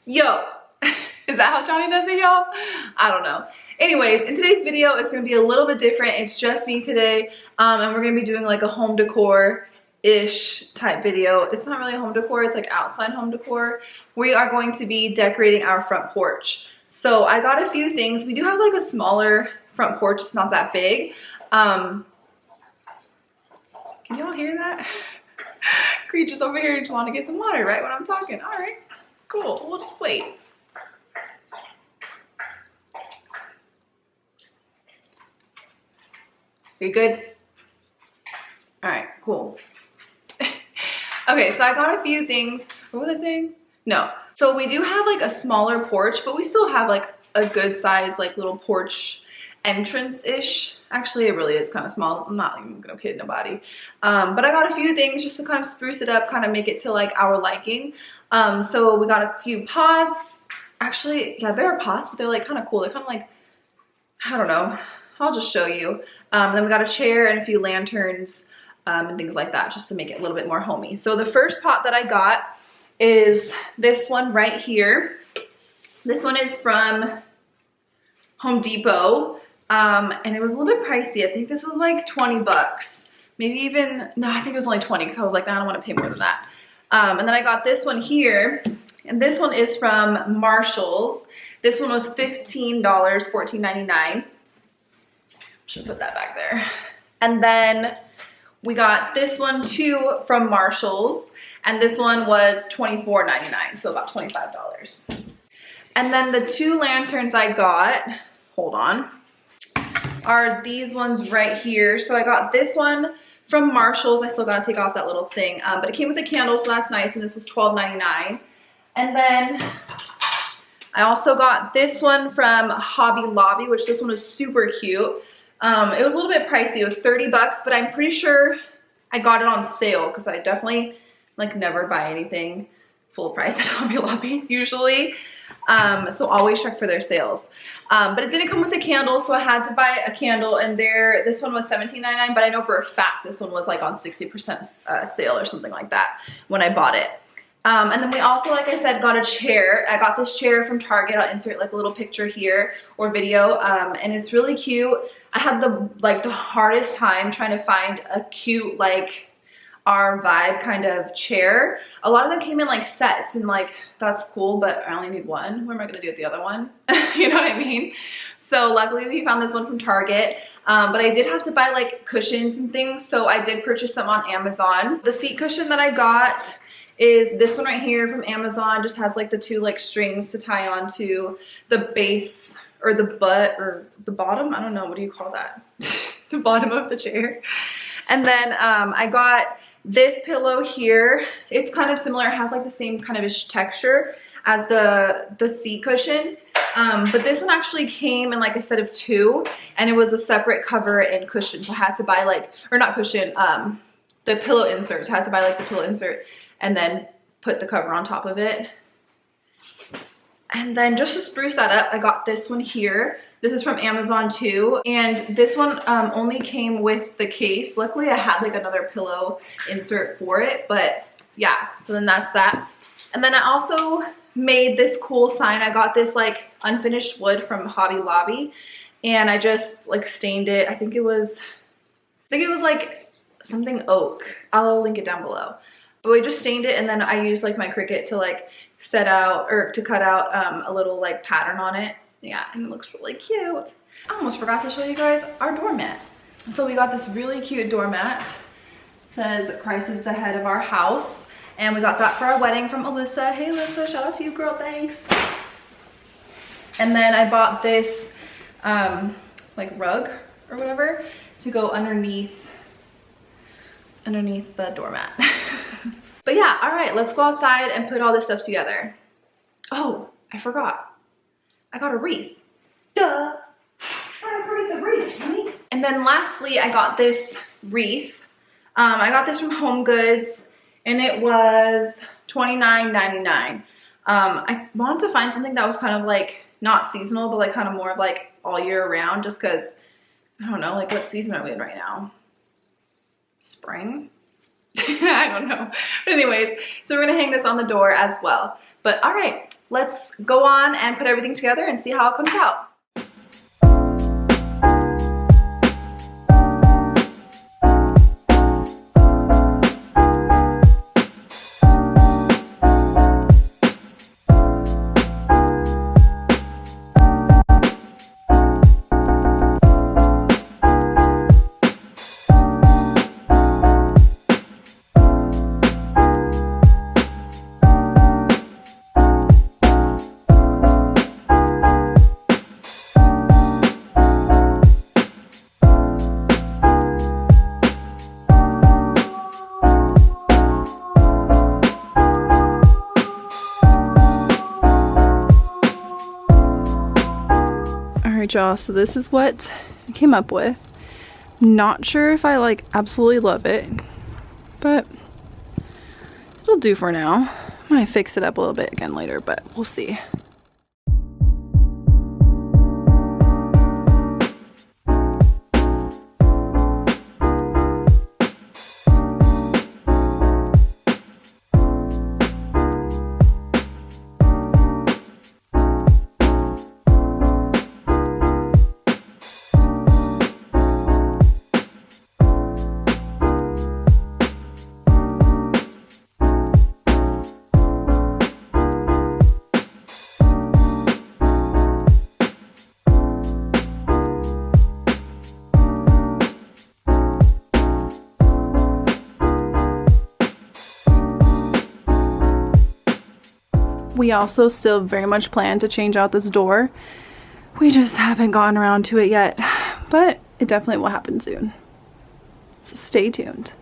Yo, is that how Jonny does it, y'all? I don't know. Anyways, in today's video, it's gonna be a little bit different. It's just me today, and we're gonna be doing like a home decor-ish type video. It's not really home decor, it's like outside home decor. We are going to be decorating our front porch. So I got a few things. We do have like a smaller front porch, it's not that big. Can y'all hear that? Creature's over here just want to get some water right when I'm talking. All right, cool, we'll just wait. Are you good? All right, cool. Okay, so I got a few things. What was I saying? No. So we do have like a smaller porch, but we still have like a good size like little porch entrance-ish. Actually, it really is kind of small. I'm not even gonna kid nobody. But I got a few things just to kind of spruce it up, kind of make it to like our liking. So we got a few pots. Actually, yeah, there are pots, but they're like kind of cool. They're kind of like, I don't know. I'll just show you. Then we got a chair and a few lanterns and things like that, just to make it a little bit more homey. So the first pot that I got is this one right here. This one is from Home Depot, and it was a little bit pricey. I think this was like 20 bucks. Maybe even, no, I think it was only 20 because I was like, I don't want to pay more than that. And then I got this one here, and this one is from Marshall's. This one was $15, $14.99. Should put that back there. And then we got this one too from Marshall's, and this one was $24.99, so about $25. And then the two lanterns I got, hold on, are these ones right here. So I got this one from Marshall's. I still gotta take off that little thing, but it came with a candle, so that's nice, and this was $12.99. And then I also got this one from Hobby Lobby, which this one was super cute. It was a little bit pricey. It was 30 bucks, but I'm pretty sure I got it on sale because I definitely like never buy anything full price at Hobby Lobby usually. So always check for their sales. But it didn't come with a candle, so I had to buy a candle, and this one was $17.99, but I know for a fact this one was like on 60% sale or something like that when I bought it. And then we also, like I said, got a chair. I got this chair from Target. I'll insert like a little picture here or video, and it's really cute. I had the hardest time trying to find a cute, like our vibe kind of chair. A lot of them came in like sets, and like that's cool, but I only need one. What am I gonna do with the other one? You know what I mean? So luckily we found this one from Target, but I did have to buy like cushions and things, so I did purchase some on Amazon. The seat cushion that I got is this one right here from Amazon. Just has like the two like strings to tie onto the base or the butt or the bottom. I don't know, what do you call that? The bottom of the chair. And then I got this pillow here. It's kind of similar. It has like the same kind of ish texture as the seat cushion. But this one actually came in like a set of two, and it was a separate cover and cushion. So I had to buy like, or not cushion, the pillow inserts. I had to buy like the pillow insert and then put the cover on top of it. And then just to spruce that up, I got this one here. This is from Amazon too, and this one only came with the case. Luckily I had like another pillow insert for it, but yeah, so then that's that. And then I also made this cool sign. I got this like unfinished wood from Hobby Lobby, and I just like stained it. I think it was like something oak. I'll link it down below. But we just stained it, and then I used like my Cricut to like set out or to cut out a little like pattern on it. Yeah, and it looks really cute. I almost forgot to show you guys our doormat. So we got this really cute doormat. It says Christ is the head of our house, and we got that for our wedding from Alyssa. Hey Alyssa, shout out to you, girl, thanks. And then I bought this like rug or whatever to go underneath the doormat. But yeah, all right, let's go outside and put all this stuff together. Oh, I forgot. I got a wreath. Duh. I forgot the wreath, honey. And then lastly, I got this wreath. I got this from HomeGoods, and it was $29.99. I wanted to find something that was kind of like not seasonal, but like kind of more of like all year round, just because, I don't know, like what season are we in right now? Spring? I don't know. But anyways, so we're gonna hang this on the door as well. But all right, let's go on and put everything together and see how it comes out. Y'all, so this is what I came up with. Not sure if I like absolutely love it, but it'll do for now. I might fix it up a little bit again later, but we'll see. We also still very much plan to change out this door. We just haven't gotten around to it yet, but it definitely will happen soon. So stay tuned.